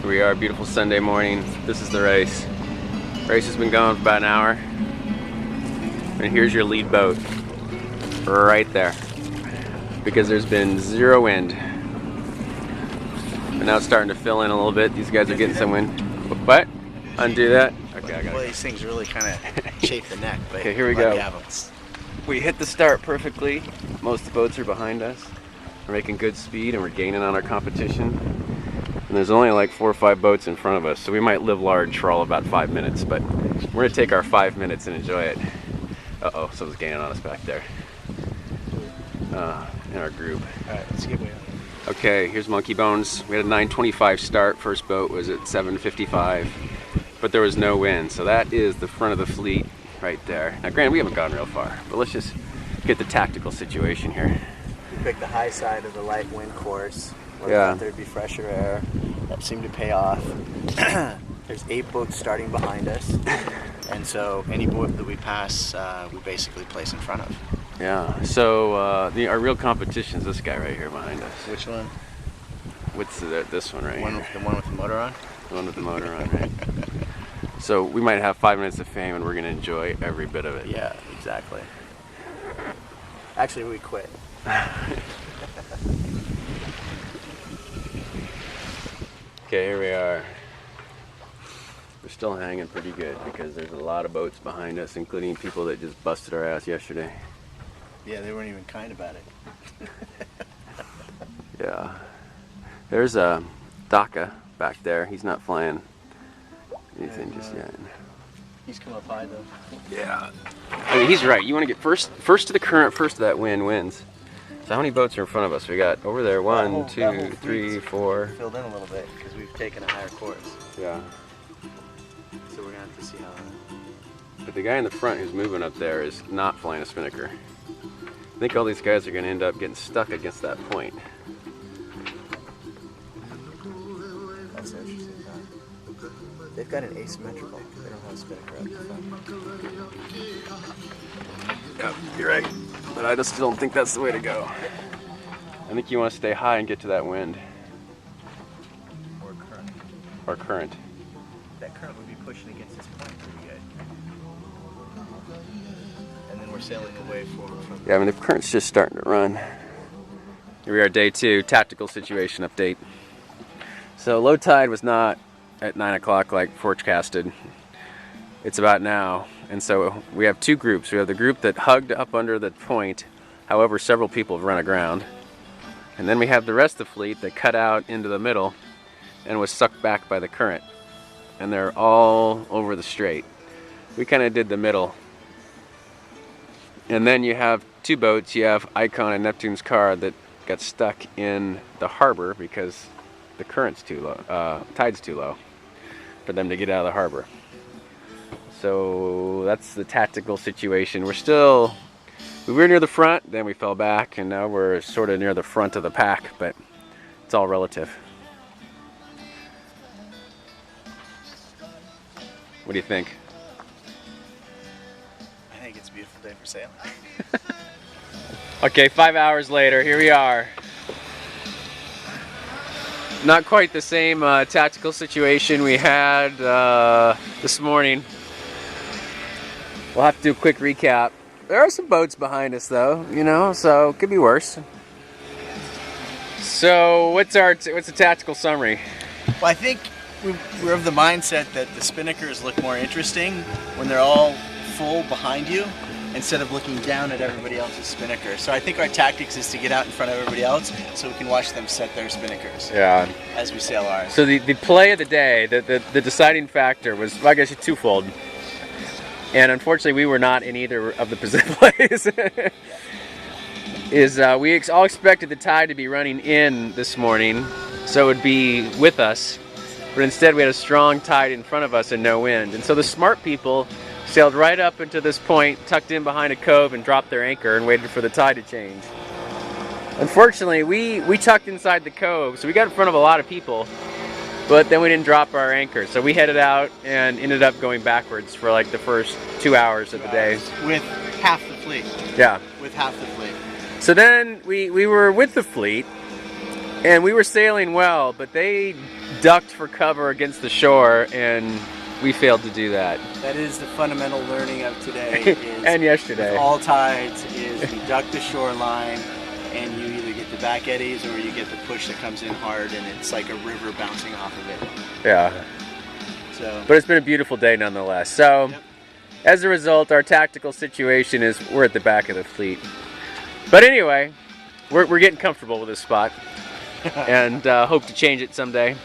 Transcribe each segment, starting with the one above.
Here we are, beautiful Sunday morning. This is the race. Race has been going for about an hour. And here's your lead boat. Right there. Because there's been zero wind. But now it's starting to fill in a little bit. These guys are getting some wind. What? Undo that? Okay, I got it. Well, these things really kind of chafe the neck. But okay, here we go. We hit the start perfectly. Most of the boats are behind us. We're making good speed and we're gaining on our competition. And there's only like 4 or 5 boats in front of us, so we might live large for all about 5 minutes, but we're gonna take our 5 minutes and enjoy it. Uh-oh, someone's gaining on us back there. In our group. Alright, let's get way on. Okay, here's Monkeybones. We had a 9:25 start. First boat was at 7:55, but there was no wind, so that is the front of the fleet right there. Now, granted, we haven't gone real far, but let's just get the tactical situation here. We picked the high side of the light wind course. Yeah. There'd be fresher air. That seemed to pay off. There's 8 boats starting behind us, and so any boat that we pass, we basically place in front of. Yeah. So our real competition is this guy right here behind us. Which one? What's this one right here? The one with the motor on? The one with the motor on, right? So we might have 5 minutes of fame, and we're gonna enjoy every bit of it. Yeah, exactly. Actually, we quit. Okay, here we are. We're still hanging pretty good because there's a lot of boats behind us, including people that just busted our ass yesterday. Yeah, they weren't even kind about it. Yeah. There's a Dhaka back there. He's not flying anything just yet. He's come up high though. Yeah. I mean, he's right. You want to get first to the current, first to that wind wins. So how many boats are in front of us? We got over there 1, 2, 3, 4. Filled in a little bit because we've taken a higher course. Yeah. So we're gonna have to see how. But the guy in the front who's moving up there is not flying a spinnaker. I think all these guys are going to end up getting stuck against that point. That's interesting. They've got an asymmetrical. They don't have a spinnaker up the front. Yep, you're right. But I just don't think that's the way to go. I think you want to stay high and get to that wind. Or current. Or current. That current would be pushing against this point pretty good. And then we're sailing away from... Yeah, I mean the current's just starting to run. Here we are, day 2, tactical situation update. So low tide was not at 9 o'clock like forecasted. It's about now. And so we have 2 groups. We have the group that hugged up under the point, however several people have run aground. And then we have the rest of the fleet that cut out into the middle and was sucked back by the current. And they're all over the strait. We kind of did the middle. And then you have 2 boats. You have Icon and Neptune's car that got stuck in the harbor because the current's too low, tide's too low for them to get out of the harbor. So that's the tactical situation. We were near the front, then we fell back, and now we're sort of near the front of the pack, but it's all relative. What do you think? I think it's a beautiful day for sailing. Okay, 5 hours later, here we are. Not quite the same tactical situation we had this morning. We'll have to do a quick recap. There are some boats behind us though, you know, so it could be worse. So what's the tactical summary? Well, I think we're of the mindset that the spinnakers look more interesting when they're all full behind you instead of looking down at everybody else's spinnaker. So I think our tactics is to get out in front of everybody else so we can watch them set their spinnakers. Yeah. As we sail ours. So the play of the day, the deciding factor was, well, I guess, twofold. And unfortunately, we were not in either of the plays. We all expected the tide to be running in this morning, so it would be with us. But instead, we had a strong tide in front of us and no wind. And so the smart people sailed right up into this point, tucked in behind a cove, and dropped their anchor and waited for the tide to change. Unfortunately, we tucked inside the cove, so we got in front of a lot of people. But then we didn't drop our anchor, so we headed out and ended up going backwards for like the first 2 hours of the day. With half the fleet. Yeah. With half the fleet. So then we were with the fleet, and we were sailing well, but they ducked for cover against the shore, and we failed to do that. That is the fundamental learning of today. Is And yesterday. with all tides is you duck the shoreline, and you either get the back eddies or you get the push that comes in hard, and it's like a river bouncing off of it. Yeah. So. But it's been a beautiful day nonetheless. So, Yep. as a result, our tactical situation is we're at the back of the fleet. But anyway, we're getting comfortable with this spot, and hope to change it someday.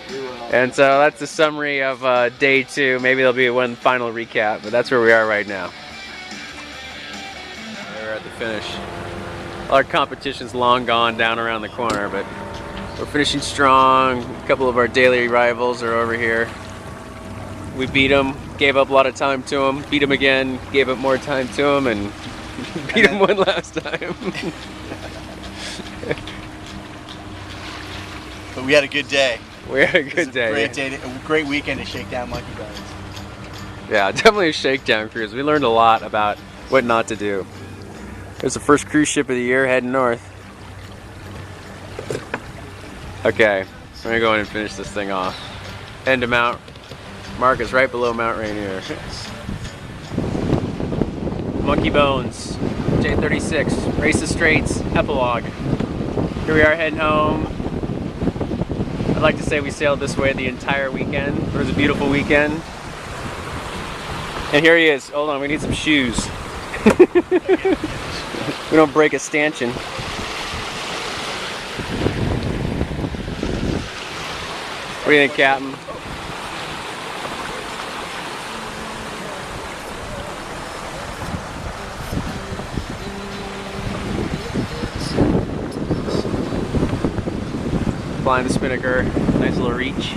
We will. And so that's the summary of day 2. Maybe there'll be one final recap, but that's where we are right now. We're at the finish. Our competition's long gone down around the corner, but we're finishing strong. A couple of our daily rivals are over here. We beat them, gave up a lot of time to them, beat them again, gave up more time to them, and beat them one last time. But we had a good day. We had a It was good day. Great day. A great weekend to shake down Monkeybones. Yeah, definitely a shakedown cruise. We learned a lot about what not to do. It's the first cruise ship of the year heading north. Okay, I'm gonna go in and finish this thing off. End of Mount. Mark is right below Mount Rainier. Monkeybones, J36, Race the Straits, epilogue. Here we are heading home. I'd like to say we sailed this way the entire weekend. It was a beautiful weekend. And here he is. Hold on, we need some shoes. We don't break a stanchion. What do you think, Captain? Flying the spinnaker, nice little reach.